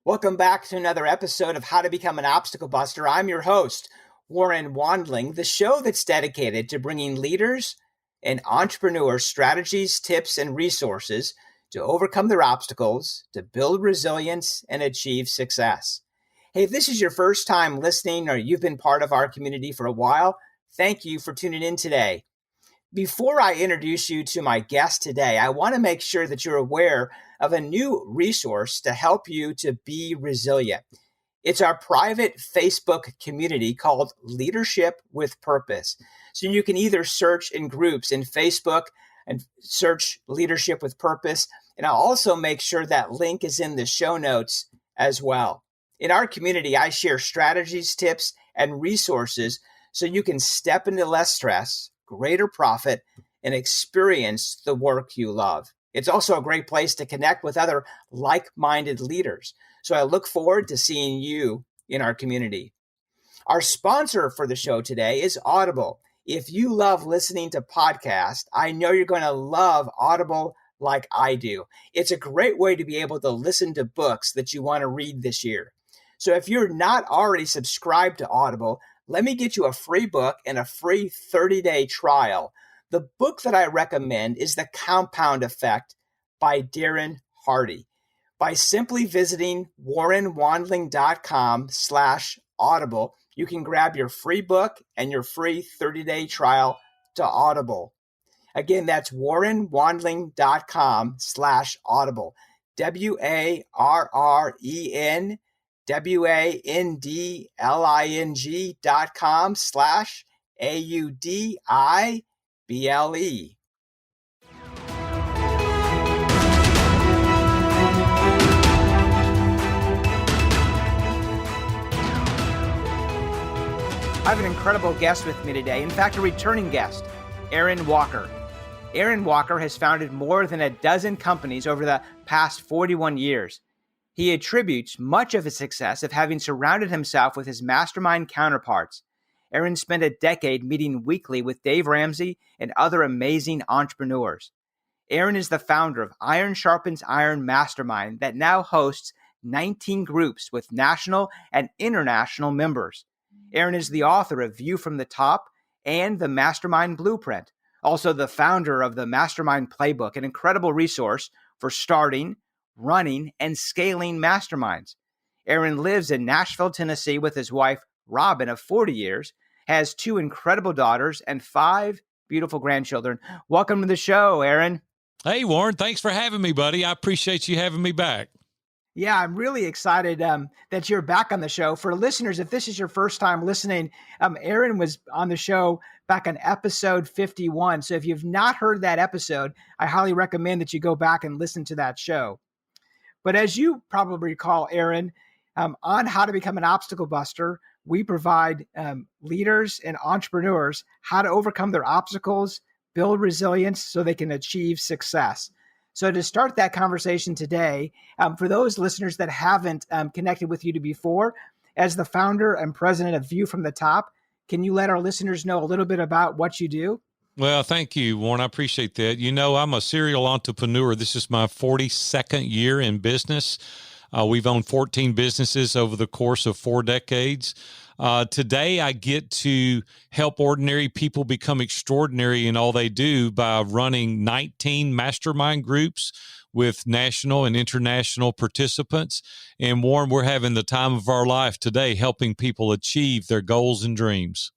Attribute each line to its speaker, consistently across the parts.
Speaker 1: Welcome back to another episode of How to Become an Obstacle Buster. I'm your host, Warren Wandling, the show that's dedicated to bringing leaders and entrepreneurs strategies, tips, and resources to overcome their obstacles, to build resilience, and achieve success. Hey, if this is your first time listening or you've been part of our community for a while, thank you for tuning in today. Before I introduce you to my guest today, I want to make sure that you're aware of a new resource to help you to be resilient. It's our private Facebook community called Leadership with Purpose. So you can either search in groups in Facebook and search Leadership with Purpose. And I'll also make sure that link is in the show notes as well. In our community, I share strategies, tips, and resources so you can step into less stress, greater profit, and experience the work you love. It's also a great place to connect with other like-minded leaders. So I look forward to seeing you in our community. Our sponsor for the show today is Audible. If you love listening to podcasts, I know you're going to love Audible like I do. It's a great way to be able to listen to books that you want to read this year. So if you're not already subscribed to Audible, let me get you a free book and a free 30-day trial. The book that I recommend is The Compound Effect by Darren Hardy. By simply visiting warrenwandling.com/audible, you can grab your free book and your free 30-day trial to Audible. Again, that's warrenwandling.com/audible. WARRENWANDLING.com/AUDIBLE. I have an incredible guest with me today. In fact, a returning guest, Aaron Walker. Aaron Walker has founded more than a dozen companies over the past 41 years. He attributes much of his success of having surrounded himself with his mastermind counterparts. Aaron spent a decade meeting weekly with Dave Ramsey and other amazing entrepreneurs. Aaron is the founder of Iron Sharpens Iron Mastermind that now hosts 19 groups with national and international members. Aaron is the author of View from the Top and the Mastermind Blueprint, also the founder of the Mastermind Playbook, an incredible resource for starting, running, and scaling masterminds. Aaron lives in Nashville, Tennessee with his wife, Robin, of 40 years, has 2 incredible daughters and 5 beautiful grandchildren. Welcome to the show, Aaron.
Speaker 2: Hey, Warren. Thanks for having me, buddy. I appreciate you having me back.
Speaker 1: Yeah, I'm really excited that you're back on the show. For listeners, if this is your first time listening, Aaron was on the show back on episode 51. So if you've not heard that episode, I highly recommend that you go back and listen to that show. But as you probably recall, Aaron, on How to Become an Obstacle Buster, we provide leaders and entrepreneurs how to overcome their obstacles, build resilience so they can achieve success. So to start that conversation today, for those listeners that haven't connected with you before, as the founder and president of View from the Top, can you let our listeners know a little bit about what you do?
Speaker 2: Well, thank you, Warren. I appreciate that. You know, I'm a serial entrepreneur. This is my 42nd year in business. We've owned 14 businesses over the course of 4 decades. Today, I get to help ordinary people become extraordinary in all they do by running 19 mastermind groups with national and international participants. And Warren, we're having the time of our life today, helping people achieve their goals and dreams.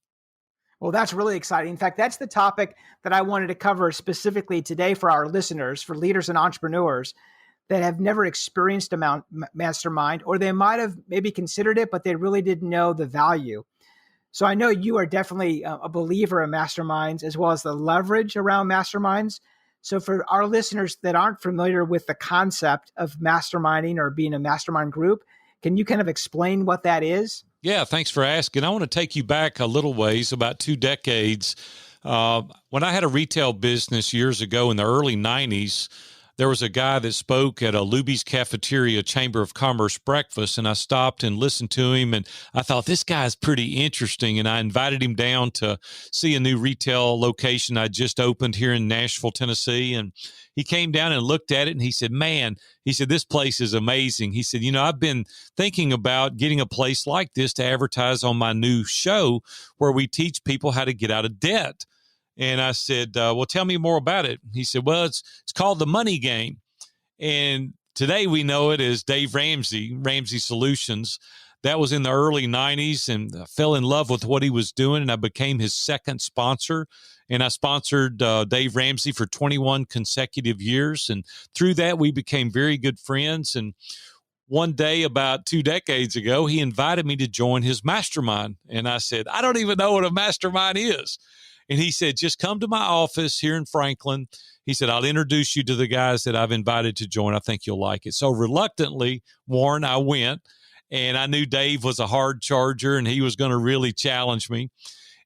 Speaker 1: Well, that's really exciting. In fact, that's the topic that I wanted to cover specifically today for our listeners, for leaders and entrepreneurs that have never experienced a mastermind, or they might have maybe considered it, but they really didn't know the value. So I know you are definitely a believer in masterminds as well as the leverage around masterminds. So for our listeners that aren't familiar with the concept of masterminding or being a mastermind group, can you kind of explain what that is?
Speaker 2: Yeah, thanks for asking. I want to take you back a little ways, about 2 decades. When I had a retail business years ago in the early 90s, there was a guy that spoke at a Luby's Cafeteria Chamber of Commerce breakfast, and I stopped and listened to him, and I thought, this guy's pretty interesting, and I invited him down to see a new retail location I just opened here in Nashville, Tennessee, and he came down and looked at it, and he said, man, he said, this place is amazing. He said, I've been thinking about getting a place like this to advertise on my new show where we teach people how to get out of debt. And I said, well, tell me more about it. He said, well, it's called The Money Game. And today we know it as Dave Ramsey Solutions. That was in the early 90s, and I fell in love with what he was doing, and I became his second sponsor. And I sponsored Dave Ramsey for 21 consecutive years. And through that, we became very good friends. And one day about 2 decades ago, he invited me to join his mastermind. And I said, I don't even know what a mastermind is. And he said, just come to my office here in Franklin. He said, I'll introduce you to the guys that I've invited to join. I think you'll like it. So reluctantly, Warren, I went, and I knew Dave was a hard charger and he was going to really challenge me.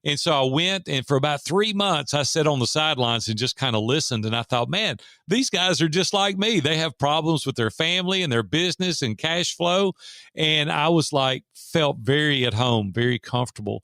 Speaker 2: And so I went, and for about 3 months, I sat on the sidelines and just kind of listened. And I thought, man, these guys are just like me. They have problems with their family and their business and cash flow. And I was felt very at home, very comfortable.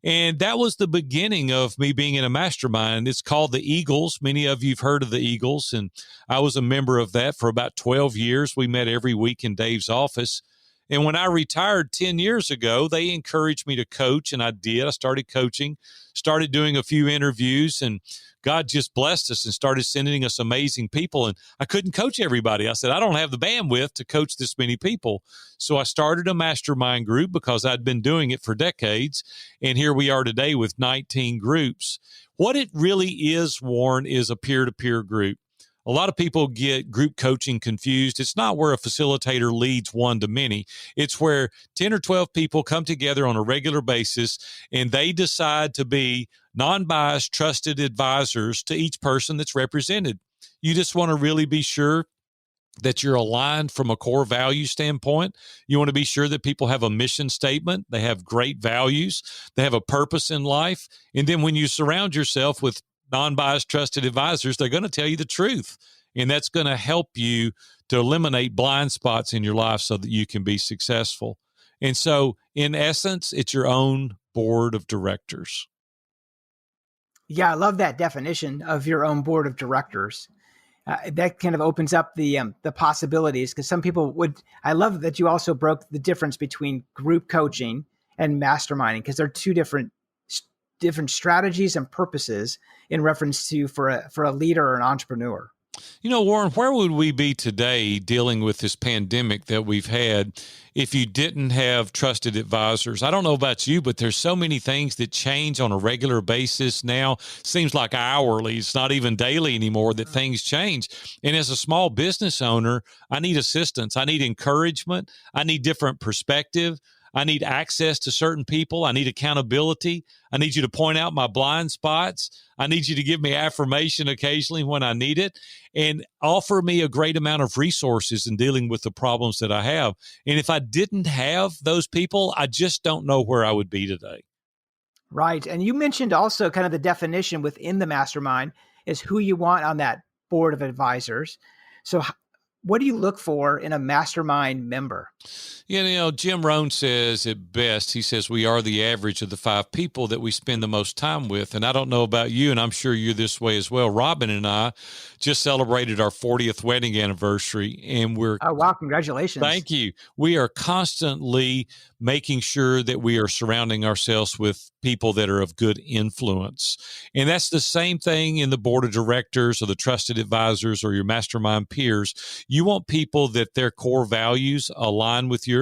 Speaker 2: And that was the beginning of me being in a mastermind. It's called the Eagles. Many of you have heard of the Eagles, and I was a member of that for about 12 years. We met every week in Dave's office. And when I retired 10 years ago, they encouraged me to coach, and I did. I started coaching, started doing a few interviews, and God just blessed us and started sending us amazing people. And I couldn't coach everybody. I said, I don't have the bandwidth to coach this many people. So I started a mastermind group because I'd been doing it for decades. And here we are today with 19 groups. What it really is, Warren, is a peer-to-peer group. A lot of people get group coaching confused. It's not where a facilitator leads one to many. It's where 10 or 12 people come together on a regular basis, and they decide to be non-biased, trusted advisors to each person that's represented. You just want to really be sure that you're aligned from a core value standpoint. You want to be sure that people have a mission statement. They have great values. They have a purpose in life. And then when you surround yourself with non-biased, trusted advisors, they're going to tell you the truth. And that's going to help you to eliminate blind spots in your life so that you can be successful. And so, in essence, it's your own board of directors.
Speaker 1: Yeah, I love that definition of your own board of directors. That kind of opens up the possibilities, because some people would. I love that you also broke the difference between group coaching and masterminding, because they're two different strategies and purposes in reference to for a leader or an entrepreneur.
Speaker 2: Warren, where would we be today dealing with this pandemic that we've had if you didn't have trusted advisors? I don't know about you, but there's so many things that change on a regular basis now. Seems like hourly. It's not even daily anymore that things change. And as a small business owner, I need assistance. I need encouragement. I need different perspective. I need access to certain people. I need accountability. I need you to point out my blind spots. I need you to give me affirmation occasionally when I need it, and offer me a great amount of resources in dealing with the problems that I have. And if I didn't have those people, I just don't know where I would be today.
Speaker 1: Right. And you mentioned also kind of the definition within the mastermind is who you want on that board of advisors. So what do you look for in a mastermind member?
Speaker 2: Jim Rohn says it best. He says we are the average of the 5 people that we spend the most time with. And I don't know about you, and I'm sure you're this way as well. Robin and I just celebrated our 40th wedding anniversary, and we're...
Speaker 1: Oh, wow. Congratulations.
Speaker 2: Thank you. We are constantly making sure that we are surrounding ourselves with people that are of good influence. And that's the same thing in the board of directors or the trusted advisors or your mastermind peers. You want people that their core values align with yours.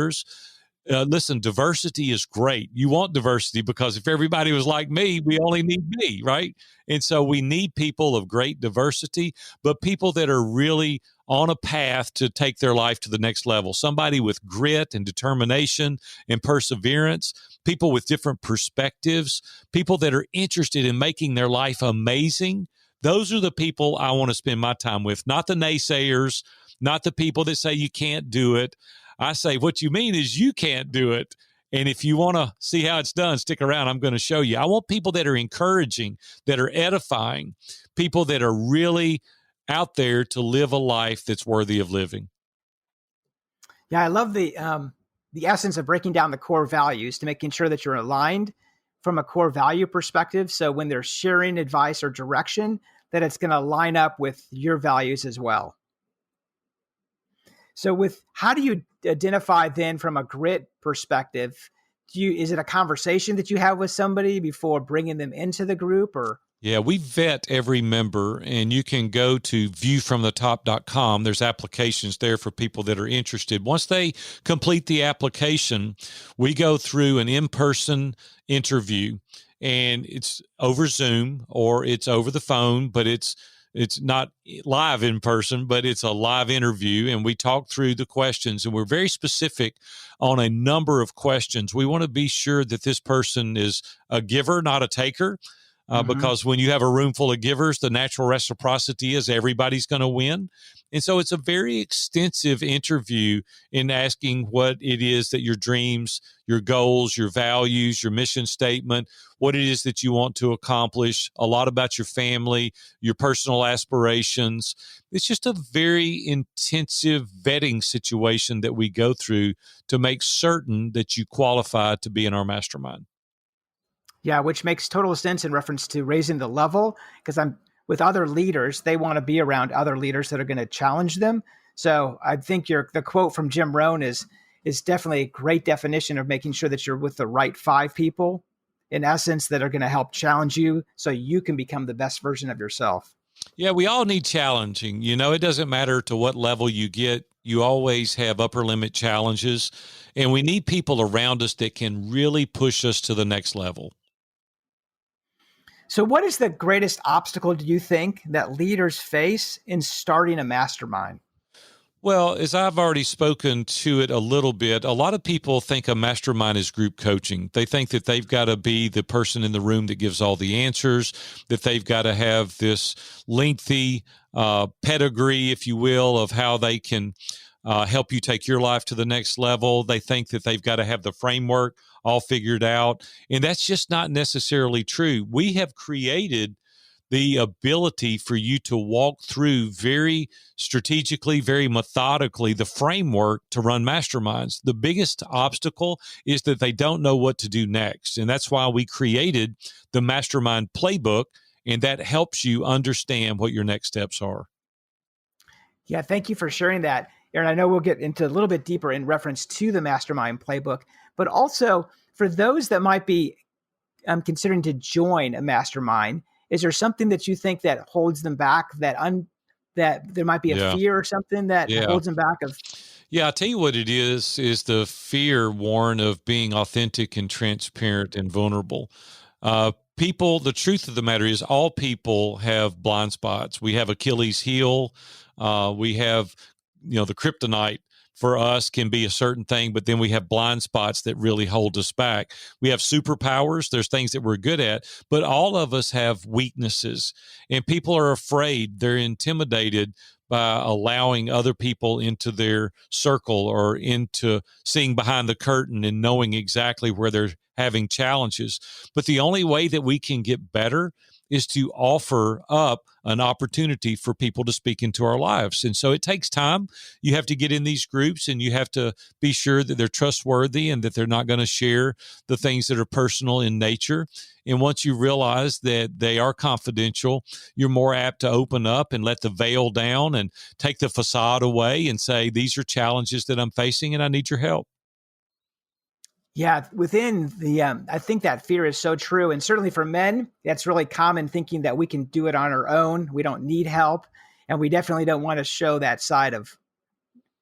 Speaker 2: Listen, diversity is great. You want diversity because if everybody was like me, we only need me, right? And so we need people of great diversity, but people that are really on a path to take their life to the next level. Somebody with grit and determination and perseverance, people with different perspectives, people that are interested in making their life amazing. Those are the people I want to spend my time with, not the naysayers, not the people that say you can't do it. I say, what you mean is you can't do it. And if you want to see how it's done, stick around. I'm going to show you. I want people that are encouraging, that are edifying, people that are really out there to live a life that's worthy of living.
Speaker 1: Yeah, I love the essence of breaking down the core values to making sure that you're aligned from a core value perspective. So when they're sharing advice or direction, that it's going to line up with your values as well. So how do you identify then from a grit perspective? Is it a conversation that you have with somebody before bringing them into the group, or?
Speaker 2: Yeah, we vet every member, and you can go to viewfromthetop.com. There's applications there for people that are interested. Once they complete the application, we go through an in-person interview, and it's over Zoom or it's over the phone, but it's not live in person, but it's a live interview, and we talk through the questions, and we're very specific on a number of questions. We want to be sure that this person is a giver, not a taker. Because when you have a room full of givers, the natural reciprocity is everybody's going to win. And so it's a very extensive interview in asking what it is that your dreams, your goals, your values, your mission statement, what it is that you want to accomplish, a lot about your family, your personal aspirations. It's just a very intensive vetting situation that we go through to make certain that you qualify to be in our mastermind.
Speaker 1: Yeah, which makes total sense in reference to raising the level, because I'm with other leaders, they want to be around other leaders that are going to challenge them. So I think the quote from Jim Rohn is definitely a great definition of making sure that you're with the right 5 people, in essence, that are going to help challenge you so you can become the best version of yourself.
Speaker 2: Yeah, we all need challenging. You know, it doesn't matter to what level you get. You always have upper limit challenges, and we need people around us that can really push us to the next level.
Speaker 1: So what is the greatest obstacle, do you think, that leaders face in starting a mastermind?
Speaker 2: Well, as I've already spoken to it a little bit, a lot of people think a mastermind is group coaching. They think that they've got to be the person in the room that gives all the answers, that they've got to have this lengthy pedigree, if you will, of how they can help you take your life to the next level. They think that they've got to have the framework all figured out. And that's just not necessarily true. We have created the ability for you to walk through very strategically, very methodically, the framework to run masterminds. The biggest obstacle is that they don't know what to do next. And that's why we created the mastermind playbook, and that helps you understand what your next steps are.
Speaker 1: Yeah, thank you for sharing that, Aaron. I know we'll get into a little bit deeper in reference to the mastermind playbook, but also for those that might be considering to join a mastermind, is there something that you think that holds them back, that there might be a fear or something that holds them back?
Speaker 2: Yeah, I'll tell you what it is the fear, Warren, of being authentic and transparent and vulnerable. People, the truth of the matter is all people have blind spots. We have Achilles' heel. We have, the kryptonite for us can be a certain thing, but then we have blind spots that really hold us back. We have superpowers. There's things that we're good at, but all of us have weaknesses, and people are afraid. They're intimidated by allowing other people into their circle or into seeing behind the curtain and knowing exactly where they're having challenges. But the only way that we can get better is to offer up an opportunity for people to speak into our lives. And so it takes time. You have to get in these groups, and you have to be sure that they're trustworthy and that they're not going to share the things that are personal in nature. And once you realize that they are confidential, you're more apt to open up and let the veil down and take the facade away and say, these are challenges that I'm facing and I need your help.
Speaker 1: Yeah, within I think that fear is so true. And certainly for men, that's really common, thinking that we can do it on our own. We don't need help. And we definitely don't want to show that side of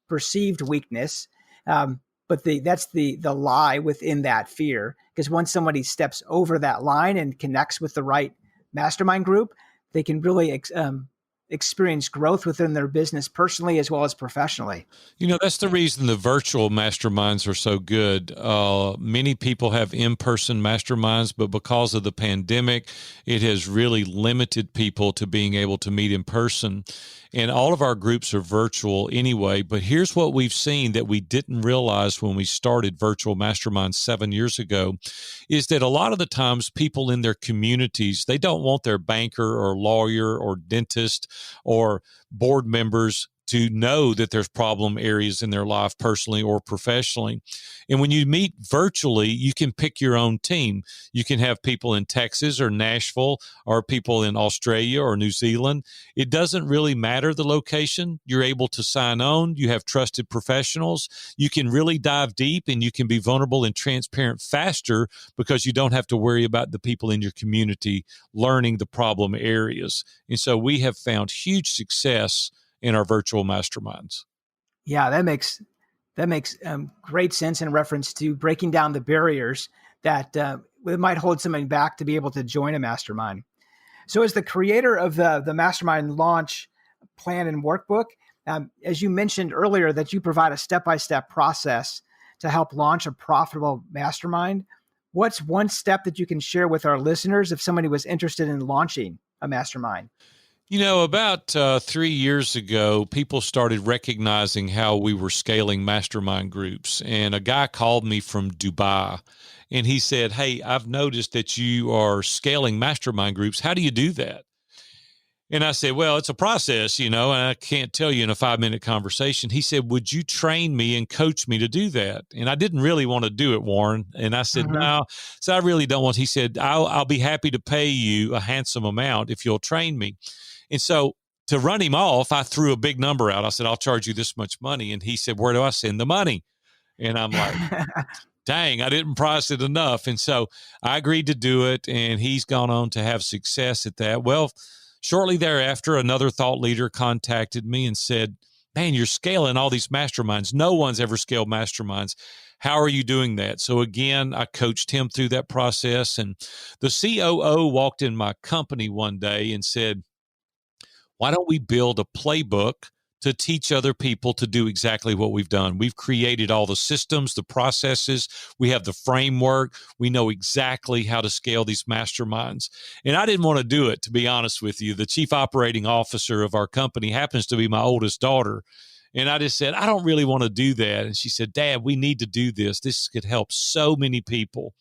Speaker 1: perceived weakness. But that's the lie within that fear. Because once somebody steps over that line and connects with the right mastermind group, they can really experience growth within their business personally as well as professionally.
Speaker 2: That's the reason the virtual masterminds are so good. Many people have in-person masterminds, but because of the pandemic, it has really limited people to being able to meet in person. And all of our groups are virtual anyway. But here's what we've seen that we didn't realize when we started virtual masterminds 7 years ago, is that a lot of the times people in their communities, they don't want their banker or lawyer or dentist or board members to know that there's problem areas in their life personally or professionally. And when you meet virtually, you can pick your own team. You can have people in Texas or Nashville or people in Australia or New Zealand. It doesn't really matter the location. You're able to sign on. You have trusted professionals. You can really dive deep and you can be vulnerable and transparent faster because you don't have to worry about the people in your community learning the problem areas. And so we have found huge success in our virtual masterminds.
Speaker 1: Yeah, that makes great sense in reference to breaking down the barriers that it might hold somebody back to be able to join a mastermind. So as the creator of the mastermind launch plan and workbook, as you mentioned earlier, that you provide a step-by-step process to help launch a profitable mastermind. What's one step that you can share with our listeners if somebody was interested in launching a mastermind?
Speaker 2: About 3 years ago, people started recognizing how we were scaling mastermind groups. And a guy called me from Dubai and he said, "Hey, I've noticed that you are scaling mastermind groups. How do you do that?" And I said, "Well, it's a process, and I can't tell you in a 5-minute conversation." He said, "Would you train me and coach me to do that?" And I didn't really want to do it, Warren. And I said, "No." So I really don't want. He said, I'll be happy to pay you a handsome amount if you'll train me. And so to run him off, I threw a big number out. I said, "I'll charge you this much money." And he said, "Where do I send the money?" And I'm like, dang, I didn't price it enough. And so I agreed to do it. And he's gone on to have success at that. Well, shortly thereafter, another thought leader contacted me and said, "Man, you're scaling all these masterminds. No one's ever scaled masterminds. How are you doing that?" So again, I coached him through that process. And the COO walked in my company one day and said, "Why don't we build a playbook to teach other people to do exactly what we've done? We've created all the systems, the processes. We have the framework. We know exactly how to scale these masterminds." And I didn't want to do it, to be honest with you. The chief operating officer of our company happens to be my oldest daughter. And I just said, "I don't really want to do that." And she said, "Dad, we need to do this. This could help so many people."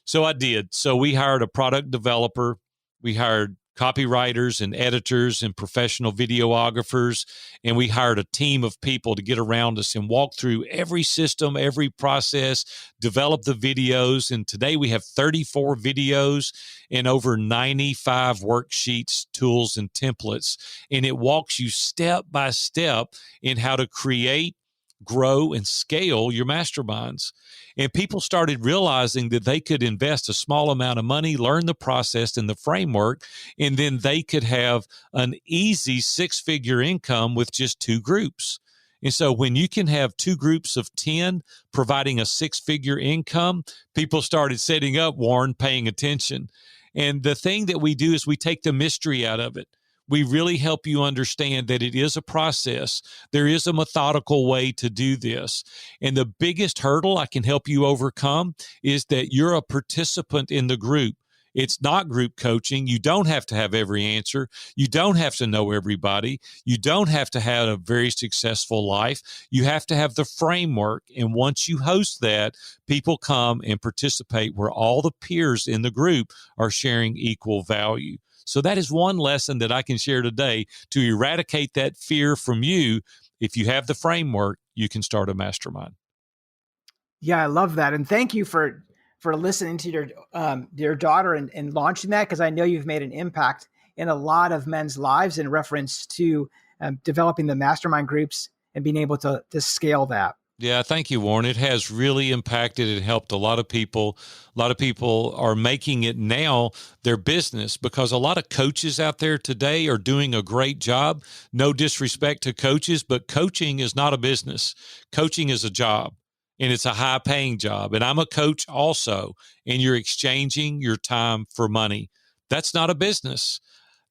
Speaker 2: So I did. So we hired a product developer. We hired copywriters and editors and professional videographers. And we hired a team of people to get around us and walk through every system, every process, develop the videos. And today we have 34 videos and over 95 worksheets, tools, and templates. And it walks you step by step in how to create, grow, and scale your masterminds. And people started realizing that they could invest a small amount of money, learn the process and the framework, and then they could have an easy 6-figure income with just 2 groups. And so when you can have 2 groups of 10 providing a 6-figure income, people started setting up, Warren, paying attention. And the thing that we do is we take the mystery out of it. We really help you understand that it is a process. There is a methodical way to do this. And the biggest hurdle I can help you overcome is that you're a participant in the group. It's not group coaching. You don't have to have every answer. You don't have to know everybody. You don't have to have a very successful life. You have to have the framework. And once you host that, people come and participate where all the peers in the group are sharing equal value. So that is one lesson that I can share today to eradicate that fear from you. If you have the framework, you can start a mastermind.
Speaker 1: Yeah, I love that. And thank you for listening to your daughter and launching that, because I know you've made an impact in a lot of men's lives in reference to developing the mastermind groups and being able to scale that.
Speaker 2: Yeah, thank you, Warren. It has really impacted and helped a lot of people. A lot of people are making it now their business because a lot of coaches out there today are doing a great job. No disrespect to coaches, but coaching is not a business. Coaching is a job, and it's a high-paying job. And I'm a coach also, and you're exchanging your time for money. That's not a business.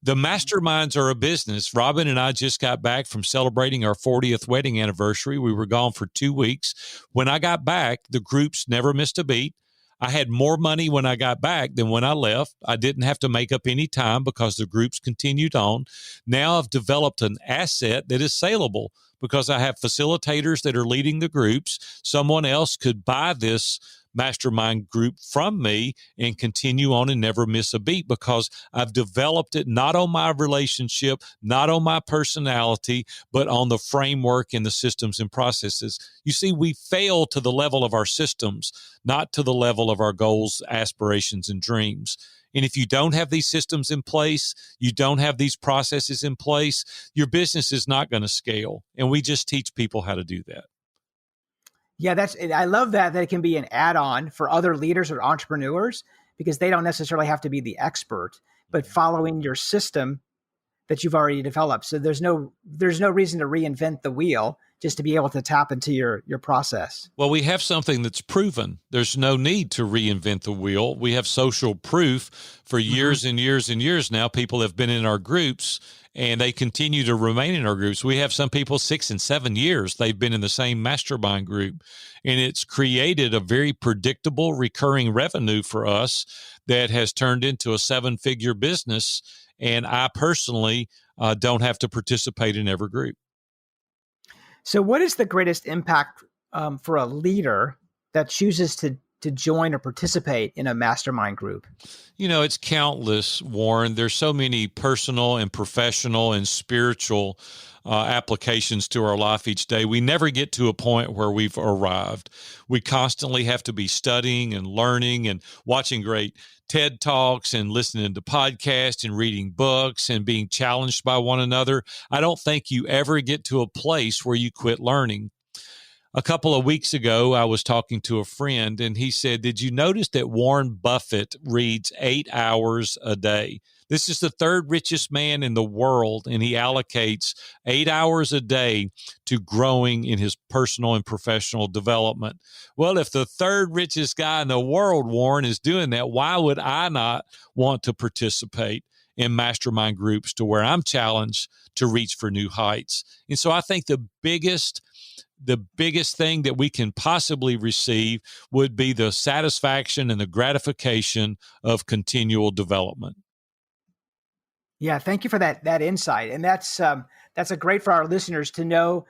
Speaker 2: The masterminds are a business. Robin and I just got back from celebrating our 40th wedding anniversary. We were gone for 2 weeks. When I got back, the groups never missed a beat. I had more money when I got back than when I left. I didn't have to make up any time because the groups continued on. Now I've developed an asset that is saleable because I have facilitators that are leading the groups. Someone else could buy this mastermind group from me and continue on and never miss a beat, because I've developed it not on my relationship, not on my personality, but on the framework and the systems and processes. You see, we fail to the level of our systems, not to the level of our goals, aspirations, and dreams. And if you don't have these systems in place, you don't have these processes in place, your business is not going to scale. And we just teach people how to do that.
Speaker 1: Yeah, I love that it can be an add-on for other leaders or entrepreneurs, because they don't necessarily have to be the expert, but following your system that you've already developed. So there's no reason to reinvent the wheel, just to be able to tap into your process.
Speaker 2: Well, we have something that's proven. There's no need to reinvent the wheel. We have social proof for years and years and years now. People have been in our groups and they continue to remain in our groups. We have some people 6 and 7 years. They've been in the same mastermind group, and it's created a very predictable recurring revenue for us that has turned into a 7-figure business. And I personally don't have to participate in every group.
Speaker 1: So what is the greatest impact for a leader that chooses to join or participate in a mastermind group?
Speaker 2: You know, it's countless, Warren. There's so many personal and professional and spiritual applications to our life each day. We never get to a point where we've arrived. We constantly have to be studying and learning and watching great TED Talks and listening to podcasts and reading books and being challenged by one another. I don't think you ever get to a place where you quit learning. A couple of weeks ago, I was talking to a friend, and he said, "Did you notice that Warren Buffett reads 8 hours a day? This is the third richest man in the world, and he allocates 8 hours a day to growing in his personal and professional development." Well, if the third richest guy in the world, Warren, is doing that, why would I not want to participate in mastermind groups to where I'm challenged to reach for new heights? And so I think the biggest thing that we can possibly receive would be the satisfaction and the gratification of continual development.
Speaker 1: Yeah, thank you for that insight. And that's a great for our listeners to know,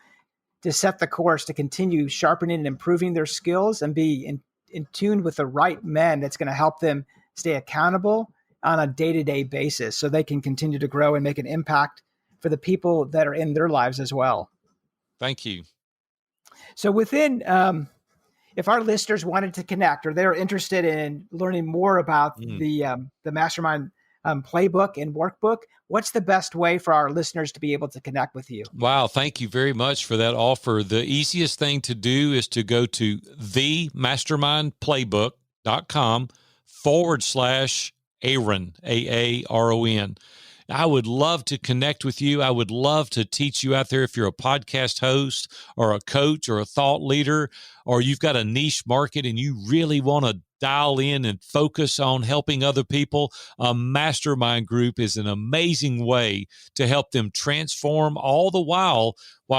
Speaker 1: to set the course, to continue sharpening and improving their skills and be in tune with the right men that's going to help them stay accountable on a day-to-day basis so they can continue to grow and make an impact for the people that are in their lives as well.
Speaker 2: Thank you.
Speaker 1: So if our listeners wanted to connect, or they're interested in learning more about the Mastermind playbook and workbook, what's the best way for our listeners to be able to connect with you?
Speaker 2: Wow. Thank you very much for that offer. The easiest thing to do is to go to themastermindplaybook.com/Aaron, Aaron. I would love to connect with you. I would love to teach you out there if you're a podcast host or a coach or a thought leader, or you've got a niche market and you really want to dial in and focus on helping other people. A mastermind group is an amazing way to help them transform all the while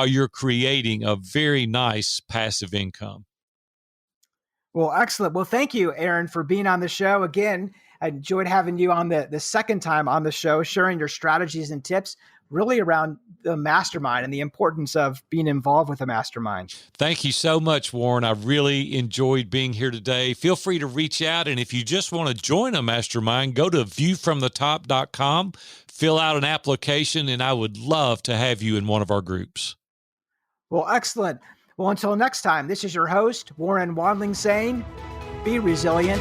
Speaker 2: you're creating a very nice passive income.
Speaker 1: Well, excellent. Well, thank you, Aaron, for being on the show. Again, I enjoyed having you on the second time on the show, sharing your strategies and tips really around the mastermind and the importance of being involved with a mastermind.
Speaker 2: Thank you so much, Warren. I really enjoyed being here today. Feel free to reach out. And if you just want to join a mastermind, go to viewfromthetop.com, fill out an application, and I would love to have you in one of our groups.
Speaker 1: Well, excellent. Well, until next time, this is your host, Warren Wandling, saying, be resilient